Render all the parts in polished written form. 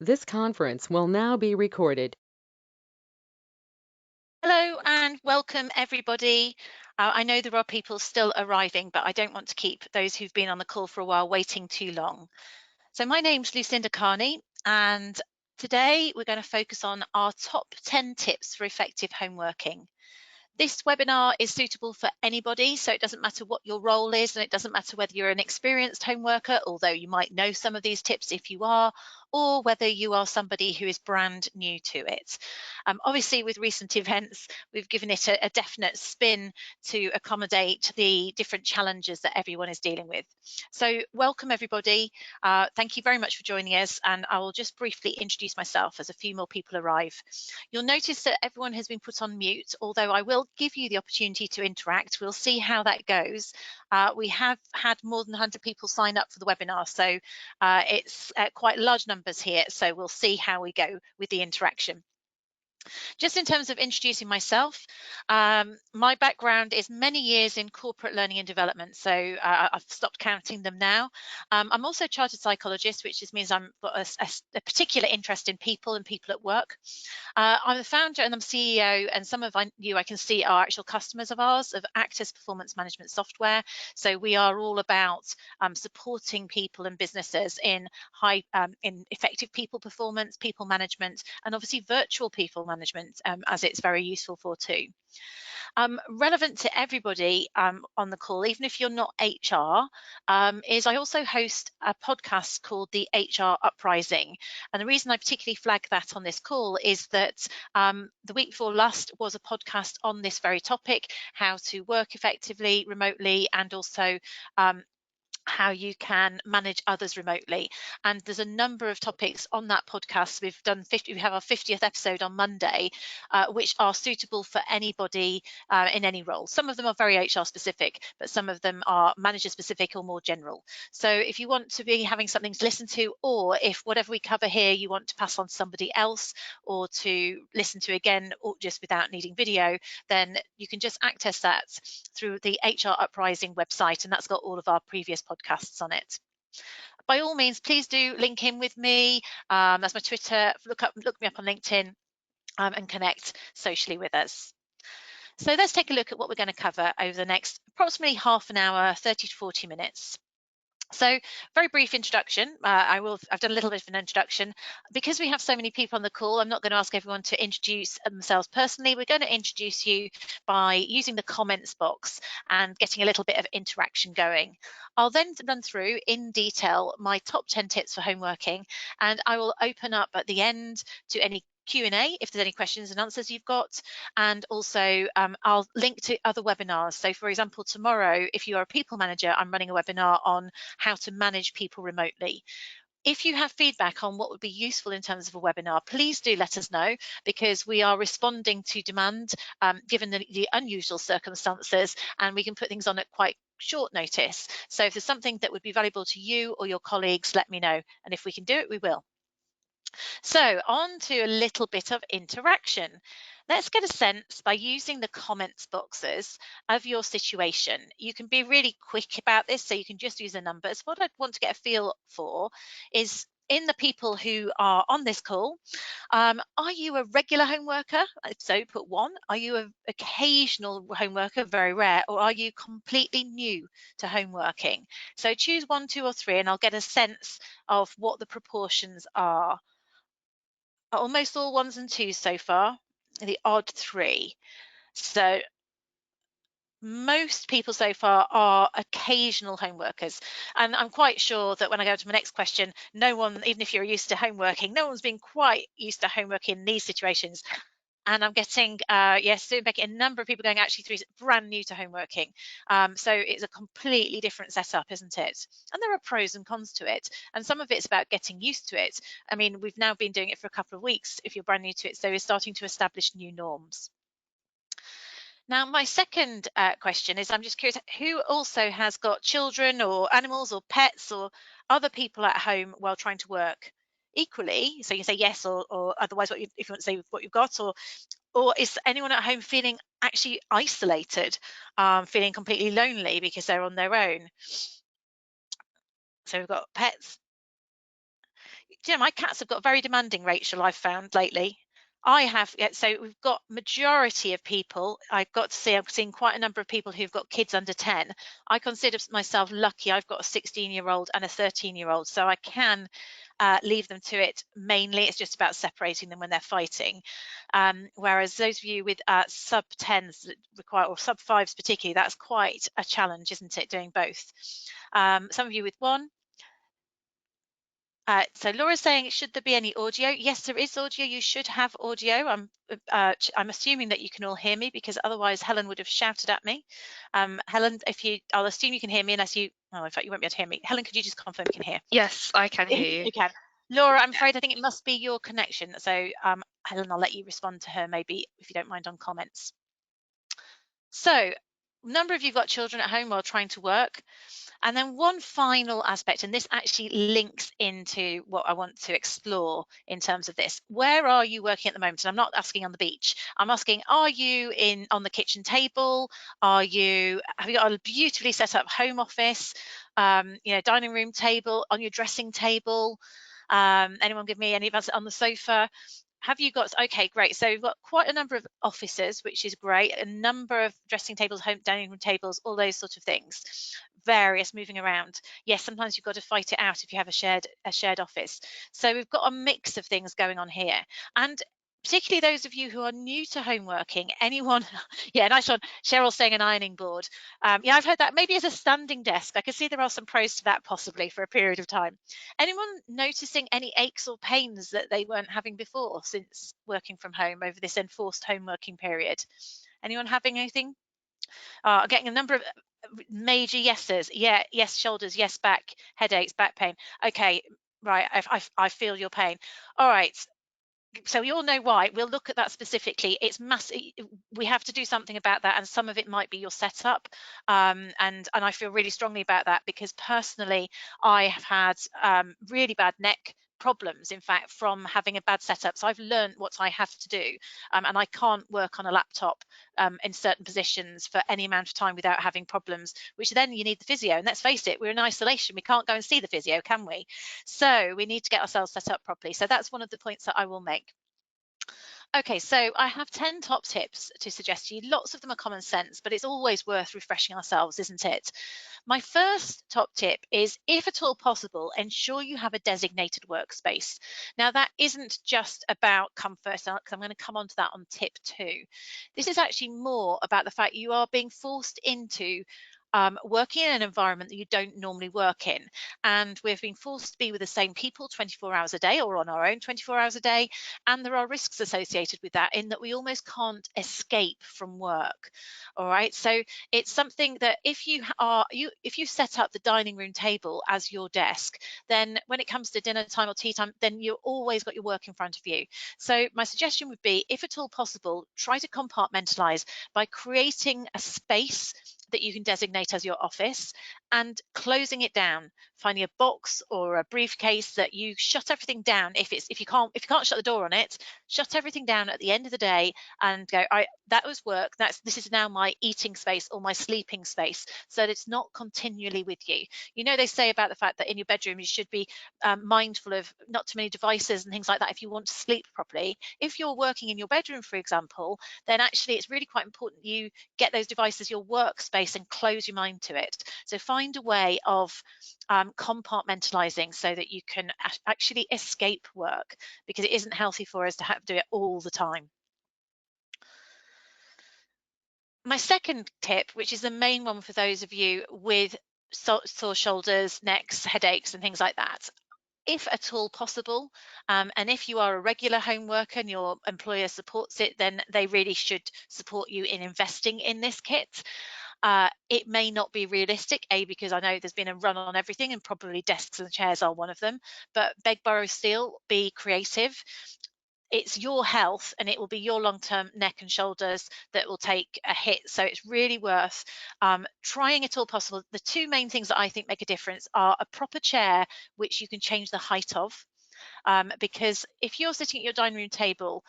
This conference will now be recorded. Hello and welcome everybody. I know there are people still arriving, but I don't want to keep those who've been on the call for a while waiting too long. So my name's Lucinda Carney, and today we're going to focus on our top 10 tips for effective home working. This webinar is suitable for anybody, so it doesn't matter what your role is, and it doesn't matter whether you're an experienced home worker, although you might know some of these tips if you are, or whether you are somebody who is brand new to it. Obviously, with recent events, we've given it a definite spin to accommodate the different challenges that everyone is dealing with. So welcome everybody. Thank you very much for joining us, and I will just briefly introduce myself as a few more people arrive. You'll notice that everyone has been put on mute, although I will give you the opportunity to interact. We'll see how that goes. We have had more than 100 people sign up for the webinar, so it's quite large numbers here, so we'll see how we go with the interaction. Just in terms of introducing myself, my background is many years in corporate learning and development, so I've stopped counting them now. I'm also a chartered psychologist, which just means I've got a particular interest in people and people at work. I'm the founder and I'm CEO, and some of you I can see are actual customers of ours, of Actus Performance Management Software. So we are all about supporting people and businesses in in effective people performance, people management, and obviously virtual people management, as it's very useful for too. Relevant to everybody on the call, even if you're not HR, is I also host a podcast called the HR Uprising. And the reason I particularly flag that on this call is that the week before last was a podcast on this very topic, how to work effectively remotely, and also how you can manage others remotely. And there's a number of topics on that podcast. We have our 50th episode on Monday, which are suitable for anybody in any role. Some of them are very HR specific, but some of them are manager specific or more general. So if you want to be having something to listen to, or if whatever we cover here you want to pass on to somebody else or to listen to again, or just without needing video, then you can just access that through the HR Uprising website, and that's got all of our previous podcasts on it. By all means, please do link in with me. That's my Twitter. Look me up on LinkedIn, and connect socially with us. So let's take a look at what we're going to cover over the next approximately half an hour, 30 to 40 minutes. So very brief introduction. I've done a little bit of an introduction. Because we have so many people on the call, I'm not going to ask everyone to introduce themselves personally. We're going to introduce you by using the comments box and getting a little bit of interaction going. I'll then run through in detail my top 10 tips for home working, and I will open up at the end to any Q&A if there's any questions and answers you've got, and also I'll link to other webinars. So for example, tomorrow, if you are a people manager, I'm running a webinar on how to manage people remotely. If you have feedback on what would be useful in terms of a webinar, please do let us know, because we are responding to demand given the unusual circumstances, and we can put things on at quite short notice. So if there's something that would be valuable to you or your colleagues, let me know, and if we can do it, we will. So on to a little bit of interaction. Let's get a sense by using the comments boxes of your situation. You can be really quick about this, so you can just use the numbers. What I'd want to get a feel for is, in the people who are on this call, are you a regular home worker? If so, put 1. Are you an occasional home worker, very rare, or are you completely new to home working? So choose 1, 2, or 3, and I'll get a sense of what the proportions are. Almost all 1s and 2s so far, the odd 3. So most people so far are occasional home workers, and I'm quite sure that when I go to my next question, no one, even if you're used to home working, no one's been quite used to home working in these situations. And I'm getting, yes, soon Becky, a number of people going actually through brand new to home working. So it's a completely different setup, isn't it? And there are pros and cons to it. And some of it's about getting used to it. I mean, we've now been doing it for a couple of weeks if you're brand new to it. So we're starting to establish new norms. Now, my second question is, I'm just curious, who also has got children or animals or pets or other people at home while trying to work? Equally, so you say yes, or otherwise, if you want to say what you've got, or is anyone at home feeling actually isolated, feeling completely lonely because they're on their own? So we've got pets. my cats have got very demanding, Rachel, I've found lately. I have, yeah, so we've got majority of people, I've seen quite a number of people who've got kids under 10. I consider myself lucky. I've got a 16-year-old and a 13-year-old, so I can leave them to it. Mainly it's just about separating them when they're fighting. Whereas those of you with sub 10s that require, or sub 5s particularly, that's quite a challenge, isn't it, doing both? Some of you with one. So Laura's saying, should there be any audio? Yes, there is audio. You should have audio. I'm assuming that you can all hear me, because otherwise Helen would have shouted at me. Helen, I'll assume you can hear me, unless you, oh, in fact, you won't be able to hear me. Helen, could you just confirm you can hear? Yes, I can hear you. You can. Laura, I'm afraid I think it must be your connection. So Helen, I'll let you respond to her, maybe, if you don't mind, on comments. So a number of you've got children at home while trying to work. And then one final aspect, and this actually links into what I want to explore in terms of this. Where are you working at the moment? And I'm not asking on the beach. I'm asking, are you on the kitchen table? Have you got a beautifully set up home office, dining room table, on your dressing table? Anyone give me any advice on the sofa? Have you got, okay, great. So we've got quite a number of offices, which is great. A number of dressing tables, home dining room tables, all those sort of things. Various moving around. Yes, sometimes you've got to fight it out if you have a shared office. So we've got a mix of things going on here. And particularly those of you who are new to home working, anyone, yeah, nice one. Cheryl's saying an ironing board. Yeah, I've heard that maybe as a standing desk. I can see there are some pros to that possibly for a period of time. Anyone noticing any aches or pains that they weren't having before since working from home over this enforced home working period? Anyone having anything? Getting a number of major yeses. Yeah, yes, shoulders, yes, back, headaches, back pain. Okay, right, I feel your pain. All right. So we all know why. We'll look at that specifically. It's massive. We have to do something about that, and some of it might be your setup. And I feel really strongly about that, because personally, I have had really bad neck problems, in fact, from having a bad setup. So I've learned what I have to do, and I can't work on a laptop in certain positions for any amount of time without having problems, which then you need the physio. And let's face it, we're in isolation. We can't go and see the physio, can we? So we need to get ourselves set up properly. So that's one of the points that I will make. Okay, so I have 10 top tips to suggest to you. Lots of them are common sense, but it's always worth refreshing ourselves, isn't it? My first top tip is, if at all possible, ensure you have a designated workspace. Now, that isn't just about comfort, because I'm going to come on to that on tip 2. This is actually more about the fact you are being forced into working in an environment that you don't normally work in. And we've been forced to be with the same people 24 hours a day, or on our own 24 hours a day. And there are risks associated with that, in that we almost can't escape from work. All right. So it's something that if you set up the dining room table as your desk, then when it comes to dinner time or tea time, then you've always got your work in front of you. So my suggestion would be, if at all possible, try to compartmentalize by creating a space that you can designate as your office, and closing it down, finding a box or a briefcase that you shut everything down. If you can't shut the door on it, shut everything down at the end of the day and go, that was work. This is now my eating space or my sleeping space, so that it's not continually with you. You know, they say about the fact that in your bedroom you should be mindful of not too many devices and things like that if you want to sleep properly. If you're working in your bedroom, for example, then actually it's really quite important you get those devices your workspace and close your mind to it. So find a way of compartmentalizing so that you can actually escape work, because it isn't healthy for us to have to do it all the time. My second tip, which is the main one for those of you with sore shoulders, necks, headaches, and things like that, if at all possible, and if you are a regular home worker and your employer supports it, then they really should support you in investing in this kit. It may not be realistic, because I know there's been a run on everything, and probably desks and chairs are one of them, but beg, borrow, steal, be creative. It's your health, and it will be your long-term neck and shoulders that will take a hit. So it's really worth trying it all possible. The two main things that I think make a difference are a proper chair, which you can change the height of, Because if you're sitting at your dining room table,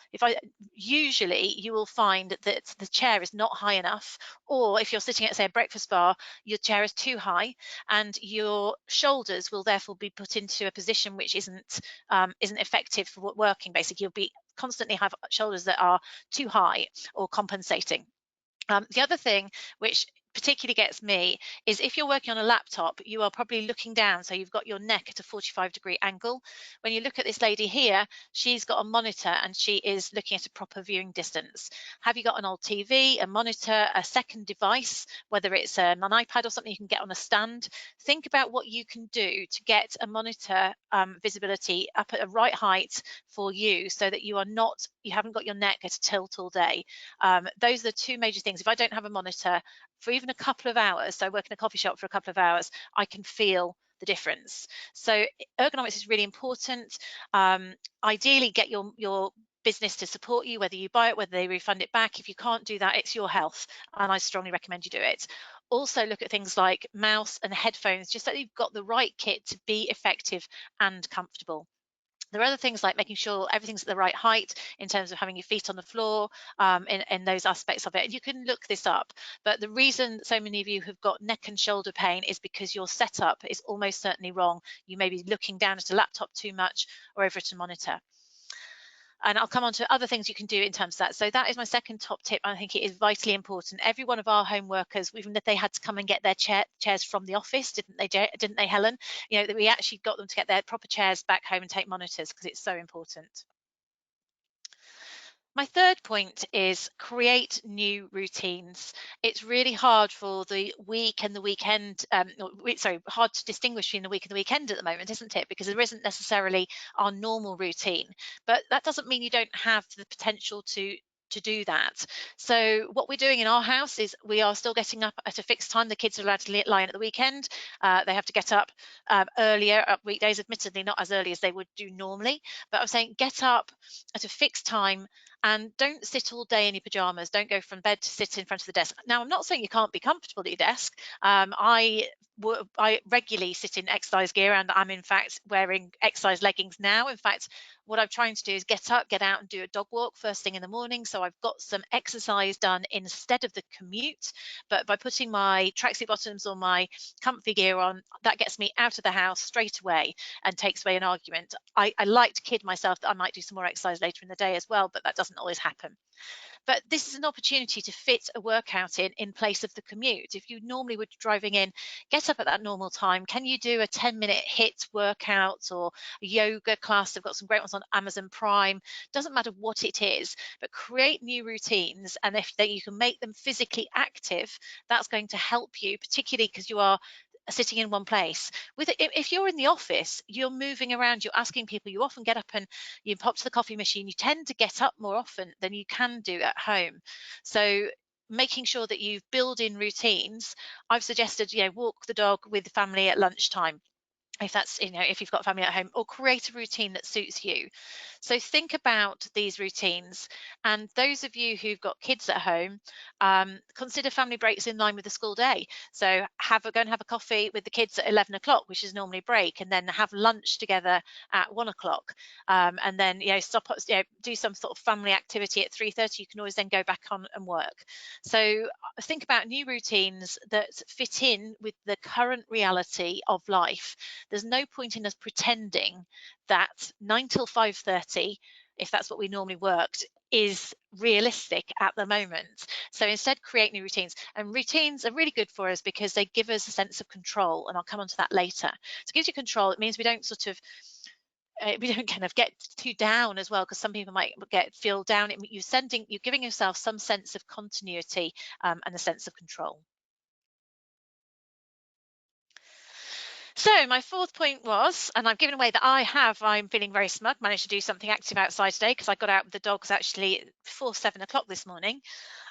usually you will find that the chair is not high enough, or if you're sitting at, say, a breakfast bar, your chair is too high, and your shoulders will therefore be put into a position which isn't effective for working. Basically, you'll be constantly have shoulders that are too high or compensating. The other thing which particularly gets me is if you're working on a laptop, you are probably looking down, so you've got your neck at a 45-degree angle. When you look at this lady here, she's got a monitor and she is looking at a proper viewing distance. Have you got an old TV, a monitor, a second device, whether it's an iPad or something you can get on a stand? Think about what you can do to get a monitor visibility up at a right height for you, so that you haven't got your neck at a tilt all day. Those are the two major things. If I don't have a monitor for even a couple of hours, so I work in a coffee shop for a couple of hours, I can feel the difference. So ergonomics is really important. Ideally, get your business to support you, whether you buy it, whether they refund it back. If you can't do that, it's your health, and I strongly recommend you do it. Also look at things like mouse and headphones, just so you've got the right kit to be effective and comfortable. There are other things like making sure everything's at the right height in terms of having your feet on the floor, in those aspects of it. And you can look this up. But the reason so many of you have got neck and shoulder pain is because your setup is almost certainly wrong. You may be looking down at a laptop too much or over at a monitor. And I'll come on to other things you can do in terms of that. So that is my second top tip. I think it is vitally important. Every one of our home workers, even if they had to come and get their chairs from the office, didn't they, Helen? That we actually got them to get their proper chairs back home and take monitors, because it's so important. My third point is create new routines. It's really hard for the week and the weekend, hard to distinguish between the week and the weekend at the moment, isn't it? Because there isn't necessarily our normal routine, but that doesn't mean you don't have the potential to do that. So what we're doing in our house is we are still getting up at a fixed time. The kids are allowed to lie in at the weekend. They have to get up earlier at weekdays, admittedly not as early as they would do normally, but I'm saying get up at a fixed time and don't sit all day in your pajamas. Don't go from bed to sit in front of the desk. Now, I'm not saying you can't be comfortable at your desk. I regularly sit in exercise gear, and I'm in fact wearing exercise leggings now. In fact, what I'm trying to do is get up, get out and do a dog walk first thing in the morning. So I've got some exercise done instead of the commute. But by putting my tracksuit bottoms or my comfy gear on, that gets me out of the house straight away and takes away an argument. I like to kid myself that I might do some more exercise later in the day as well, but that doesn't always happen. But this is an opportunity to fit a workout in place of the commute. If you normally would be driving in, get up at that normal time. Can you do a 10-minute HIIT workout or a yoga class? They've got some great ones on Amazon Prime. Doesn't matter what it is, but create new routines. And if you can make them physically active, that's going to help you, particularly because you are sitting in one place. If you're in the office, you're moving around, you're asking people, you often get up and you pop to the coffee machine. You tend to get up more often than you can do at home. So making sure that you build in routines. I've suggested, walk the dog with the family at lunchtime, if that's, if you've got family at home, or create a routine that suits you. So think about these routines. And those of you who've got kids at home, consider family breaks in line with the school day. So go and have a coffee with the kids at 11 o'clock, which is normally break, and then have lunch together at 1 o'clock. And then, stop, do some sort of family activity at 3:30. You can always then go back on and work. So think about new routines that fit in with the current reality of life. There's no point in us pretending that 9 till 5:30, if that's what we normally worked, is realistic at the moment. So instead, create new routines. And routines are really good for us because they give us a sense of control, and I'll come on to that later. So it gives you control. It means we don't kind of get too down as well, because some people might feel down. You're giving yourself some sense of continuity and a sense of control. So my fourth point was, and I've given away that I'm feeling very smug, managed to do something active outside today because I got out with the dogs actually before 7 o'clock this morning.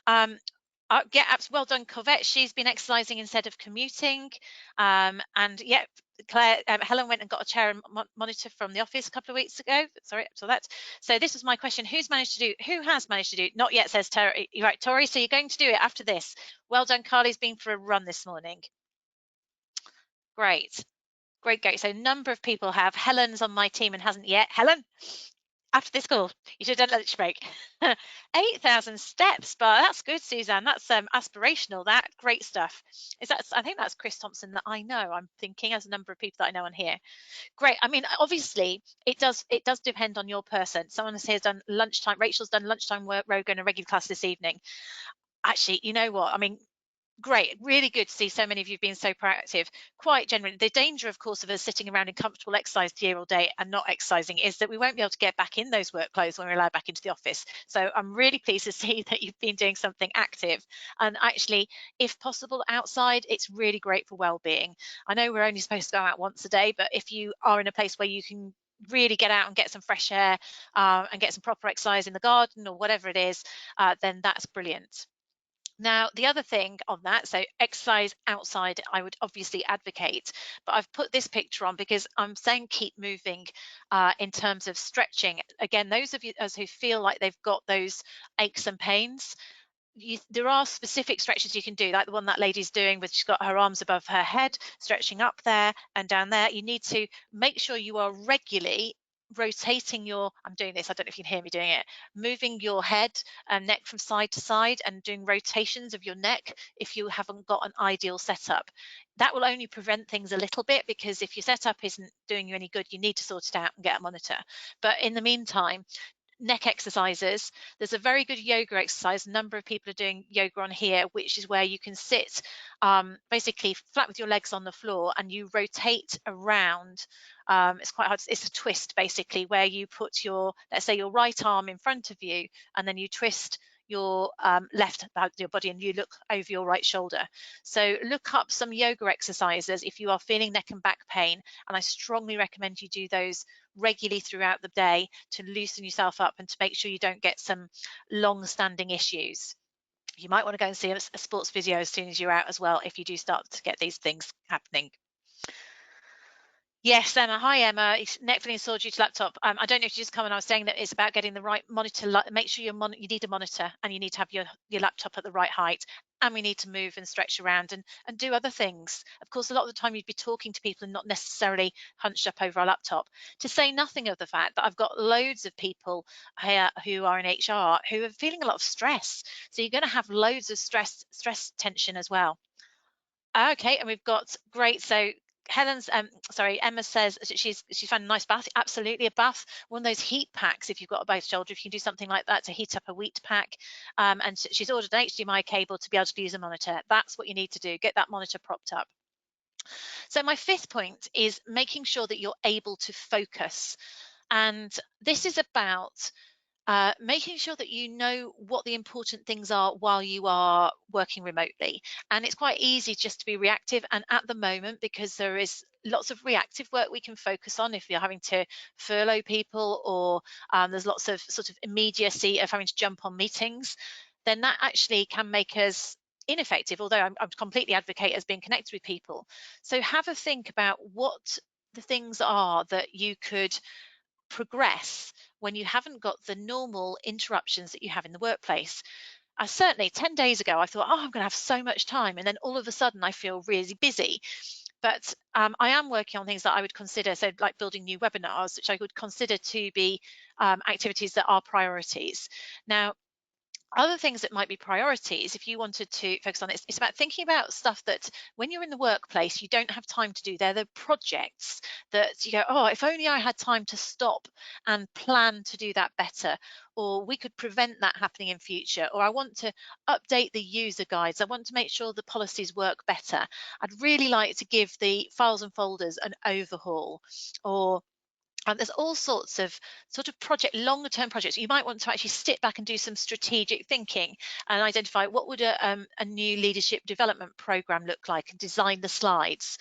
Well done, Corvette. She's been exercising instead of commuting. And yeah, Helen went and got a chair and monitor from the office a couple of weeks ago. Sorry, so that. So this was my question: Who has managed to do? Not yet, says Tori. You're right, Tori. So you're going to do it after this. Well done, Carly's been for a run this morning. Great. Great. So a number of people have. Helen's on my team and hasn't yet. Helen, after this call, you should have done lunch break. 8,000 steps, but that's good, Suzanne. That's aspirational. That great stuff. I think that's Chris Thompson that I know. I'm thinking as a number of people that I know on here. Great. I mean, obviously, it does depend on your person. Someone has done lunchtime. Rachel's done lunchtime work. Rogan a regular class this evening. Actually, you know what? I mean, great, really good to see so many of you being so proactive. Quite generally, the danger, of course, of us sitting around in comfortable exercise gear all day and not exercising is that we won't be able to get back in those work clothes when we're allowed back into the office. So I'm really pleased to see that you've been doing something active, and actually, if possible, outside. It's really great for well-being. I know we're only supposed to go out once a day, but if you are in a place where you can really get out and get some fresh air and get some proper exercise in the garden or whatever it is, then that's brilliant. Now, the other thing on that, so exercise outside, I would obviously advocate, but I've put this picture on because I'm saying keep moving in terms of stretching. Again, those of you us who feel like they've got those aches and pains, there are specific stretches you can do, like the one that lady's doing, with she's got her arms above her head, stretching up there and down there. You need to make sure you are regularly rotating I'm doing this, I don't know if you can hear me doing it, moving your head and neck from side to side and doing rotations of your neck if you haven't got an ideal setup. That will only prevent things a little bit, because if your setup isn't doing you any good, you need to sort it out and get a monitor. But in the meantime, neck exercises. There's a very good yoga exercise. A number of people are doing yoga on here, which is where you can sit basically flat with your legs on the floor and you rotate around. It's quite hard. It's a twist basically, where you put let's say your right arm in front of you, and then you twist your left about your body and you look over your right shoulder. So look up some yoga exercises if you are feeling neck and back pain, and I strongly recommend you do those regularly throughout the day to loosen yourself up and to make sure you don't get some long-standing issues. You might want to go and see a sports physio as soon as you're out as well, if you do start to get these things happening. Yes, Emma. Hi, Emma. Neck feeling sore due to laptop. I don't know if you just come and I was saying that it's about getting the right monitor. Make sure you need a monitor, and you need to have your laptop at the right height, and we need to move and stretch around and do other things. Of course, a lot of the time you'd be talking to people and not necessarily hunched up over our laptop. To say nothing of the fact that I've got loads of people here who are in HR who are feeling a lot of stress. So you're going to have loads of stress tension as well. Okay, and we've got great. So Emma says she's found a nice bath. Absolutely, a bath, one of those heat packs. If you've got a bad shoulder, if you can do something like that to heat up a wheat pack. And she's ordered an HDMI cable to be able to use a monitor. That's what you need to do. Get that monitor propped up. So my fifth point is making sure that you're able to focus, and this is about making sure that you know what the important things are while you are working remotely. And it's quite easy just to be reactive. And at the moment, because there is lots of reactive work we can focus on, if you're having to furlough people, or there's lots of sort of immediacy of having to jump on meetings, then that actually can make us ineffective, although I'm completely advocate as being connected with people. So have a think about what the things are that you could progress when you haven't got the normal interruptions that you have in the workplace. Certainly 10 days ago, I thought, I'm going to have so much time. And then all of a sudden I feel really busy. But I am working on things that I would consider, so like building new webinars, which I would consider to be activities that are priorities. Now, other things that might be priorities, if you wanted to focus on it, it's about thinking about stuff that when you're in the workplace, you don't have time to do. They're the projects that you go, if only I had time to stop and plan to do that better, or we could prevent that happening in future, or I want to update the user guides. I want to make sure the policies work better. I'd really like to give the files and folders an overhaul, or there's all sorts of sort of longer term projects. You might want to actually sit back and do some strategic thinking and identify what would a new leadership development program look like, and design the slides.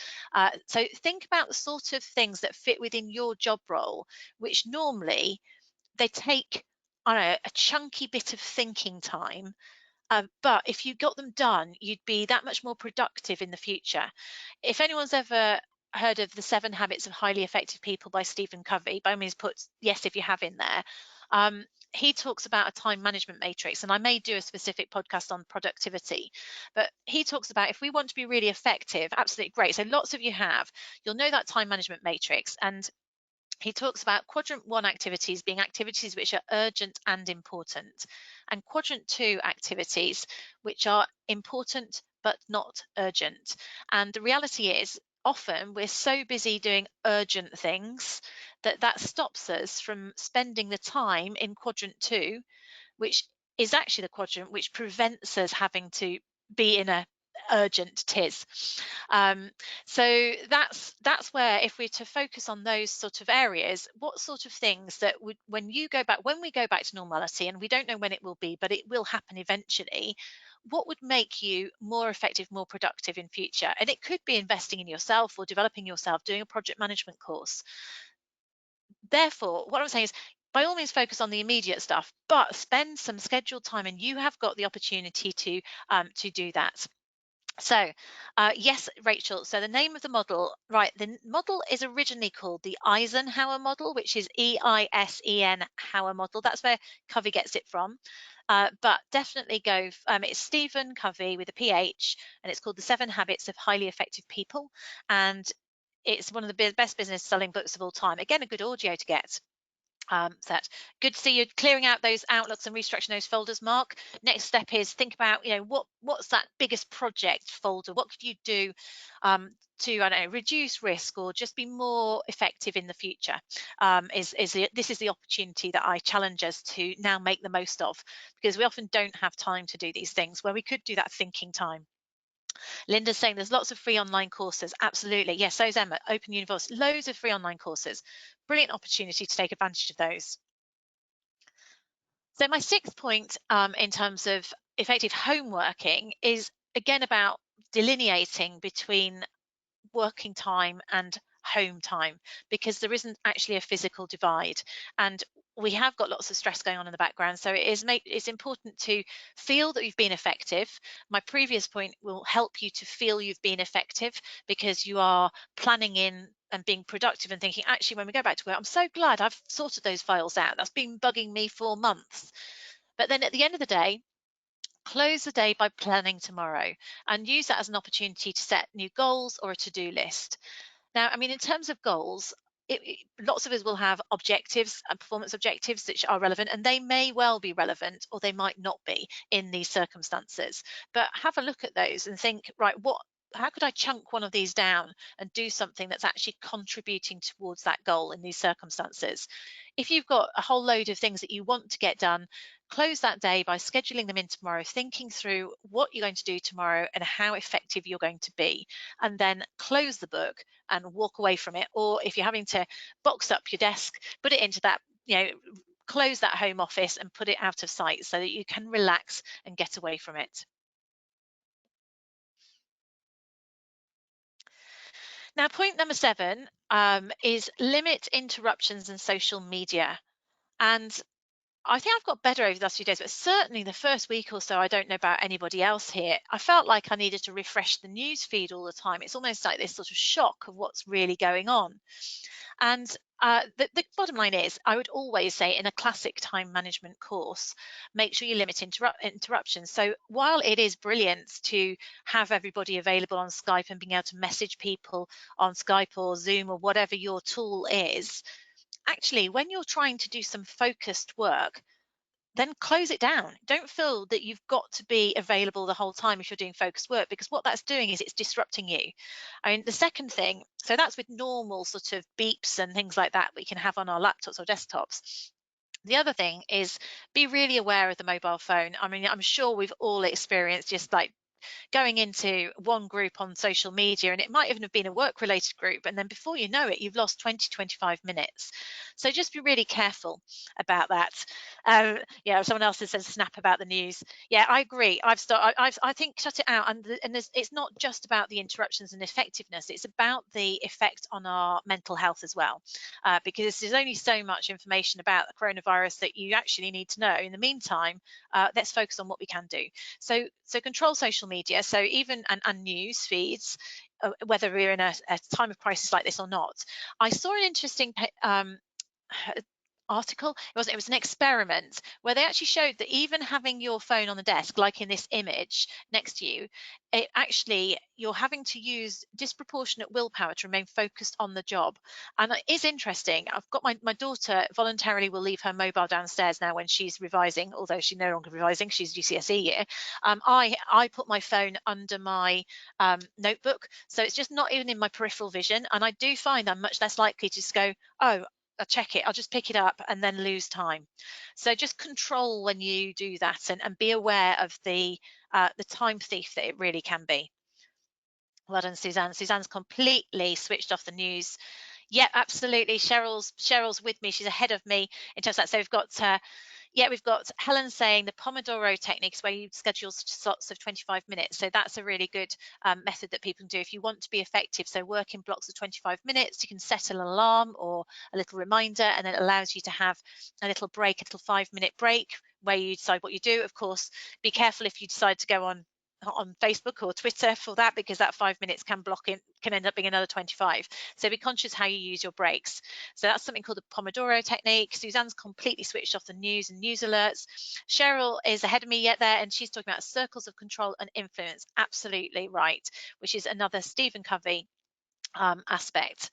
So think about the sort of things that fit within your job role, which normally they take, I don't know, a chunky bit of thinking time. But if you got them done, you'd be that much more productive in the future. If anyone's ever heard of The 7 Habits of Highly Effective People by Stephen Covey, by all means put yes if you have in there. He talks about a time management matrix, and I may do a specific podcast on productivity, but he talks about if we want to be really effective, absolutely great. So lots of you'll know that time management matrix, and he talks about quadrant 1 activities being activities which are urgent and important, and quadrant 2 activities which are important but not urgent. And the reality is, often we're so busy doing urgent things that stops us from spending the time in quadrant 2, which is actually the quadrant which prevents us having to be in a urgent tis. So that's where, if we're to focus on those sort of areas, what sort of things that would, when we go back to normality, and we don't know when it will be, but it will happen eventually, what would make you more effective, more productive in future? And it could be investing in yourself or developing yourself, doing a project management course. Therefore, what I'm saying is, by all means, focus on the immediate stuff, but spend some scheduled time, and you have got the opportunity to do that. So, yes, Rachel. So the name of the model, right? The model is originally called the Eisenhower model, which is EISEN Hower model. That's where Covey gets it from. But definitely go. It's Stephen Covey with a PH, and it's called The 7 Habits of Highly Effective People. And it's one of the best business selling books of all time. Again, a good audio to get. That good to see you clearing out those outlooks and restructuring those folders, Mark. Next step is think about, what's that biggest project folder? What could you do to, I don't know, reduce risk or just be more effective in the future? This is the opportunity that I challenge us to now make the most of, because we often don't have time to do these things where we could do that thinking time. Linda's saying there's lots of free online courses. Absolutely. Yes, so is Emma. Open University, loads of free online courses. Brilliant opportunity to take advantage of those. So my 6th point in terms of effective home working is again about delineating between working time and home time, because there isn't actually a physical divide, and we have got lots of stress going on in the background. So it's important to feel that you've been effective. My previous point will help you to feel you've been effective, because you are planning in and being productive and thinking, actually, when we go back to work, I'm so glad I've sorted those files out. That's been bugging me for months. But then at the end of the day, close the day by planning tomorrow, and use that as an opportunity to set new goals or a to-do list. Now, I mean, in terms of goals, lots of us will have objectives and performance objectives which are relevant, and they may well be relevant or they might not be in these circumstances. But have a look at those and think, right, how could I chunk one of these down and do something that's actually contributing towards that goal in these circumstances? If you've got a whole load of things that you want to get done, close that day by scheduling them in tomorrow, thinking through what you're going to do tomorrow and how effective you're going to be, and then close the book and walk away from it. Or if you're having to box up your desk, put it into that, close that home office and put it out of sight so that you can relax and get away from it. Now, point number 7 is limit interruptions in social media. And I think I've got better over the last few days, but certainly the first week or so, I don't know about anybody else here, I felt like I needed to refresh the news feed all the time. It's almost like this sort of shock of what's really going on. And the bottom line is, I would always say in a classic time management course, make sure you limit interruptions. So while it is brilliant to have everybody available on Skype and being able to message people on Skype or Zoom or whatever your tool is, actually, when you're trying to do some focused work, then close it down. Don't feel that you've got to be available the whole time if you're doing focused work, because what that's doing is it's disrupting you. I mean, the second thing, so that's with normal sort of beeps and things like that we can have on our laptops or desktops. The other thing is be really aware of the mobile phone. I mean, I'm sure we've all experienced just like going into one group on social media, and it might even have been a work related group, and then before you know it, you've lost 20-25 minutes. So just be really careful about that. Someone else has said snap about the news. Yeah, I agree. I think shut it out, and it's not just about the interruptions and effectiveness, it's about the effect on our mental health as well, because there's only so much information about the coronavirus that you actually need to know. In the meantime, let's focus on what we can do. So control social media. So even and news feeds, whether we're in a time of crisis like this or not. I saw an interesting article. It was an experiment where they actually showed that even having your phone on the desk, like in this image next to you, it actually, you're having to use disproportionate willpower to remain focused on the job. And it is interesting. I've got my daughter voluntarily will leave her mobile downstairs now when she's revising, although she's no longer revising, she's GCSE year. I put my phone under my notebook, so it's just not even in my peripheral vision. And I do find I'm much less likely to just go, oh, I'll check it, I'll just pick it up and then lose time. So just control when you do that, and be aware of the time thief that it really can be. Well done, Suzanne. Suzanne's completely switched off the news. Yeah, absolutely. Cheryl's with me. She's ahead of me in terms of that. So we've got Helen saying the Pomodoro technique is where you schedule slots of 25 minutes. So that's a really good method that people can do if you want to be effective. So work in blocks of 25 minutes. You can set an alarm or a little reminder, and then it allows you to have a little break, a little 5-minute break where you decide what you do. Of course, be careful if you decide to go on Facebook or Twitter for that, because that 5 minutes can end up being another 25. So be conscious how you use your breaks. So that's something called the Pomodoro technique. Suzanne's completely switched off the news and news alerts. Cheryl is ahead of me yet there, and she's talking about circles of control and influence. Absolutely right, which is another Stephen Covey aspect.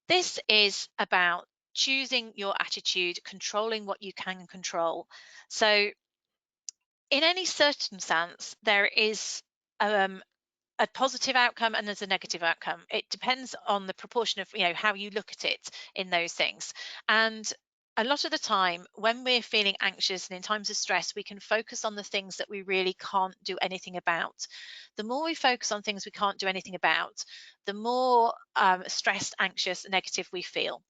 This is about choosing your attitude, controlling what you can control. So in any circumstance, there is a positive outcome and there's a negative outcome. It depends on the proportion of how you look at it in those things. And a lot of the time when we're feeling anxious and in times of stress, we can focus on the things that we really can't do anything about. The more we focus on things we can't do anything about, the more stressed, anxious, negative we feel.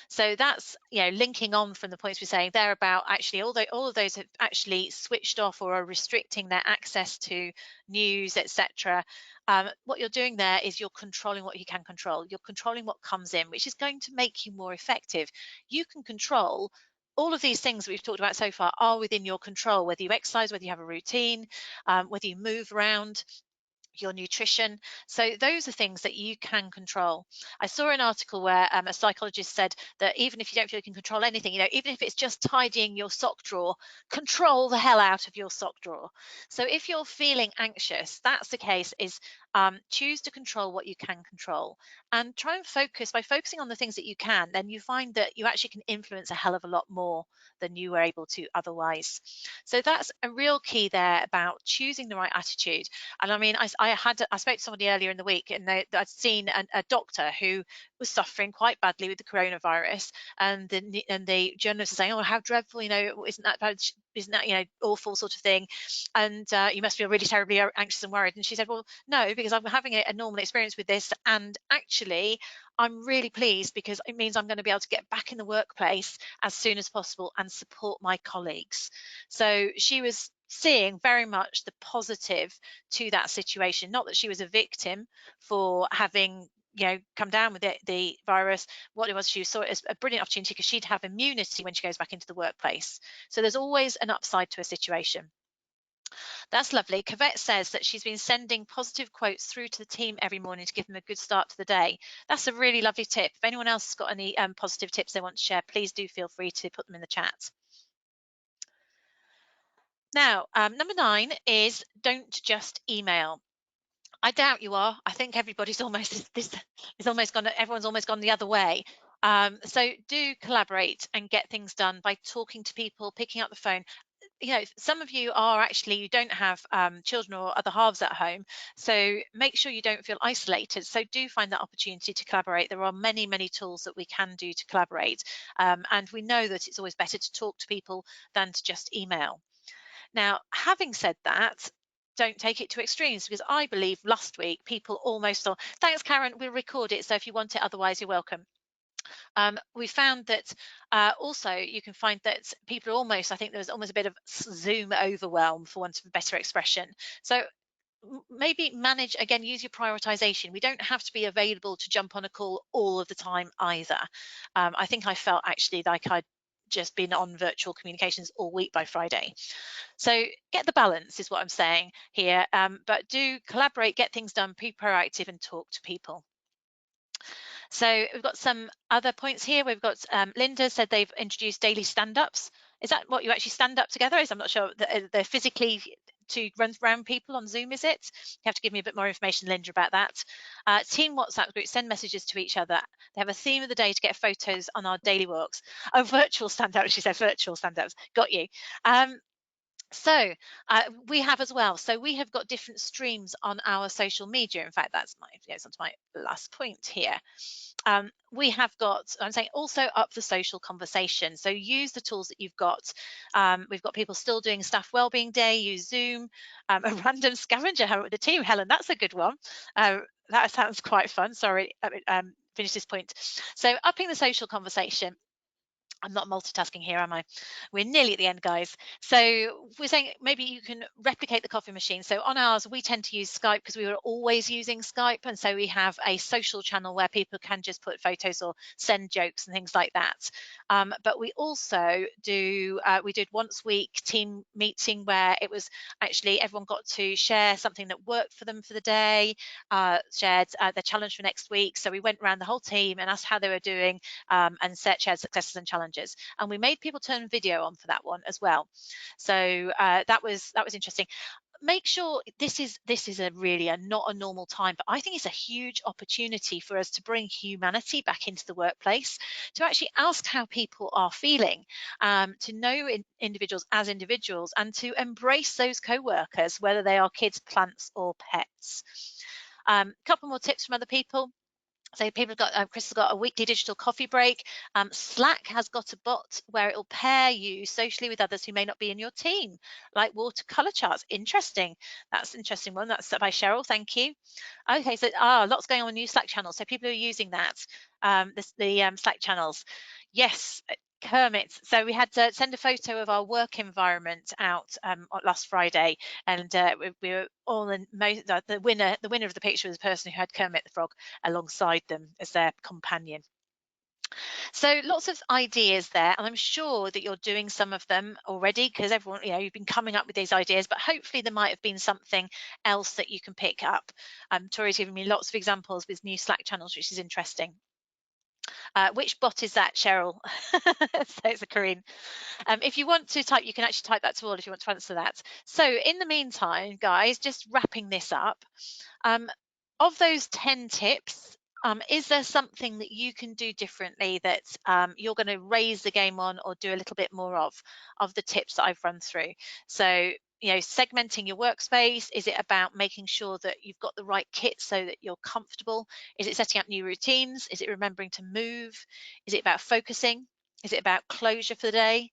So that's linking on from the points we're saying there about actually all of those have actually switched off or are restricting their access to news, etc. What you're doing there is you're controlling what you can control. You're controlling what comes in, which is going to make you more effective. You can control all of these things that we've talked about so far are within your control, whether you exercise, whether you have a routine, whether you move around, your nutrition. So those are things that you can control. I saw an article where a psychologist said that even if you don't feel you can control anything, even if it's just tidying your sock drawer, control the hell out of your sock drawer. So if you're feeling anxious, that's the case, is choose to control what you can control, and try and focus. By focusing on the things that you can, then you find that you actually can influence a hell of a lot more than you were able to otherwise. So that's a real key there about choosing the right attitude. And I mean, I spoke to somebody earlier in the week, and I'd seen a doctor who was suffering quite badly with the coronavirus, and the journalists are saying, "Oh, how dreadful! Isn't that bad? Isn't that awful sort of thing?" And you must feel really terribly anxious and worried. And she said, "Well, no, because I'm having a normal experience with this, and actually, I'm really pleased because it means I'm going to be able to get back in the workplace as soon as possible and support my colleagues." So she was seeing very much the positive to that situation. Not that she was a victim for having come down with the virus. What it was, she saw it as a brilliant opportunity because she'd have immunity when she goes back into the workplace. So there's always an upside to a situation. That's lovely. Cavette says that she's been sending positive quotes through to the team every morning to give them a good start to the day. That's a really lovely tip. If anyone else has got any positive tips they want to share, please do feel free to put them in the chat. Now, number 9 is don't just email. I doubt you are. I think everybody's almost everyone's almost gone the other way. So do collaborate and get things done by talking to people, picking up the phone. Some of you you don't have children or other halves at home, so make sure you don't feel isolated. So do find that opportunity to collaborate. There are many, many tools that we can do to collaborate, and we know that it's always better to talk to people than to just email. Now, having said that, don't take it to extremes, because I believe last week people almost thought, thanks, Karen, we'll record it. So if you want it, otherwise you're welcome. We found that also you can find that people are almost, I think there was almost a bit of Zoom overwhelm, for want of a better expression. So maybe manage, again, use your prioritization. We don't have to be available to jump on a call all of the time either. I think I felt actually like I'd just been on virtual communications all week by Friday. So get the balance is what I'm saying here, but do collaborate, get things done, be proactive and talk to people. So we've got some other points here. We've got Linda said they've introduced daily stand-ups. Is that what you actually stand up together? I'm not sure. They're physically to run around people on Zoom, is it? You have to give me a bit more information, Linda, about that. Team WhatsApp group, send messages to each other. They have a theme of the day to get photos on our daily walks. Oh, virtual stand-ups, she said, virtual stand-ups. Got you. So we have as well. So we have got different streams on our social media. In fact, that's goes on to my last point here. We have got, I'm saying, also up the social conversation. So use the tools that you've got. We've got people still doing Staff Wellbeing Day, use Zoom, a random scavenger hunt with the team. Helen, that's a good one. That sounds quite fun. Sorry, finish this point. So upping the social conversation. I'm not multitasking here, am I? We're nearly at the end, guys. So we're saying maybe you can replicate the coffee machine. So on ours, we tend to use Skype because we were always using Skype. And so we have a social channel where people can just put photos or send jokes and things like that. But we also we did once a week team meeting where it was actually everyone got to share something that worked for them for the day, shared their challenge for next week. So we went around the whole team and asked how they were doing and shared successes and challenges. And we made people turn video on for that one as well. So that was interesting. Make sure this is not a normal time, but I think it's a huge opportunity for us to bring humanity back into the workplace, to actually ask how people are feeling, to know individuals as individuals, and to embrace those co-workers, whether they are kids, plants, or pets. Couple more tips from other people. So people have got, Chris has got a weekly digital coffee break. Slack has got a bot where it will pair you socially with others who may not be in your team, like watercolor charts. Interesting. That's an interesting one. That's by Cheryl. Thank you. Okay, so lots going on in new Slack channels. So people are using that, the Slack channels. Yes, Kermit. So we had to send a photo of our work environment out last Friday, and we were all in the winner of the picture was the person who had Kermit the Frog alongside them as their companion. So lots of ideas there, and I'm sure that you're doing some of them already because everyone, you've been coming up with these ideas, but hopefully there might have been something else that you can pick up. Tori's giving me lots of examples with new Slack channels, which is interesting. Which bot is that, Cheryl? So it's a Corinne. If you want to type, you can actually type that to all if you want to answer that. So in the meantime, guys, just wrapping this up, of those 10 tips, is there something that you can do differently that you're going to raise the game on or do a little bit more of the tips that I've run through? So, segmenting your workspace. Is it about making sure that you've got the right kit so that you're comfortable? Is it setting up new routines? Is it remembering to move? Is it about focusing? Is it about closure for the day?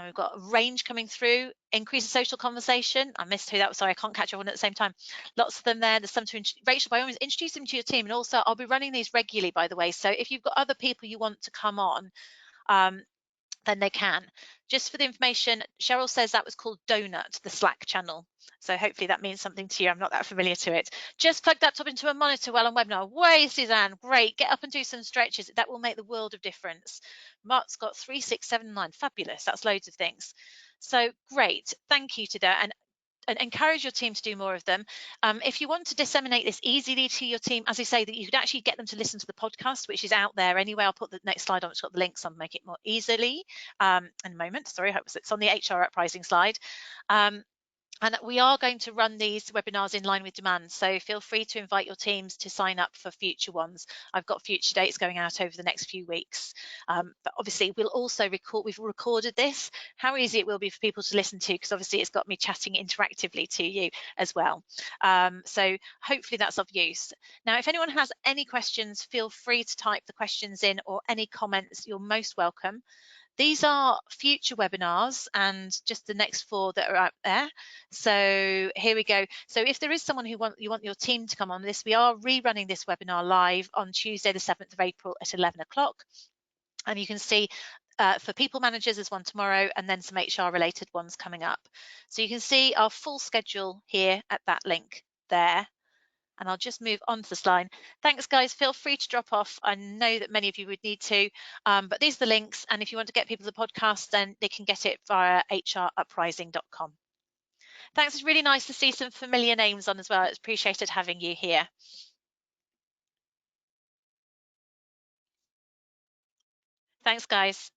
We've got range coming through, increase the social conversation. I missed who that was. Sorry, I can't catch everyone at the same time. Lots of them there. There's some to Rachel, by all means, introduce them to your team. And also, I'll be running these regularly, by the way. So if you've got other people you want to come on, then they can. Just for the information, Cheryl says that was called Donut, the Slack channel. So hopefully that means something to you. I'm not that familiar to it. Just plug that up into a monitor while on webinar. Way, Suzanne, great. Get up and do some stretches. That will make the world of difference. Mark's got 3, 6, 7, 9. Fabulous. That's loads of things. So great. Thank you to that. And encourage your team to do more of them. If you want to disseminate this easily to your team, as I say, that you could actually get them to listen to the podcast, which is out there anyway. I'll put the next slide on. It's got the links on, make it more easily in a moment. Sorry, I hope it's on the HR Uprising slide. And we are going to run these webinars in line with demand. So feel free to invite your teams to sign up for future ones. I've got future dates going out over the next few weeks. But obviously we'll also we've recorded this, how easy it will be for people to listen to, because obviously it's got me chatting interactively to you as well. So hopefully that's of use. Now, if anyone has any questions, feel free to type the questions in, or any comments, you're most welcome. These are future webinars and just the next 4 that are out there. So here we go. So if there is someone who you want your team to come on this, we are rerunning this webinar live on Tuesday, the 7th of April at 11 o'clock. And you can see for people managers, there's one tomorrow, and then some HR related ones coming up. So you can see our full schedule here at that link there. And I'll just move on to the slide. Thanks, guys. Feel free to drop off. I know that many of you would need to, but these are the links. And if you want to get people the podcast, then they can get it via hruprising.com. Thanks. It's really nice to see some familiar names on as well. It's appreciated having you here. Thanks, guys.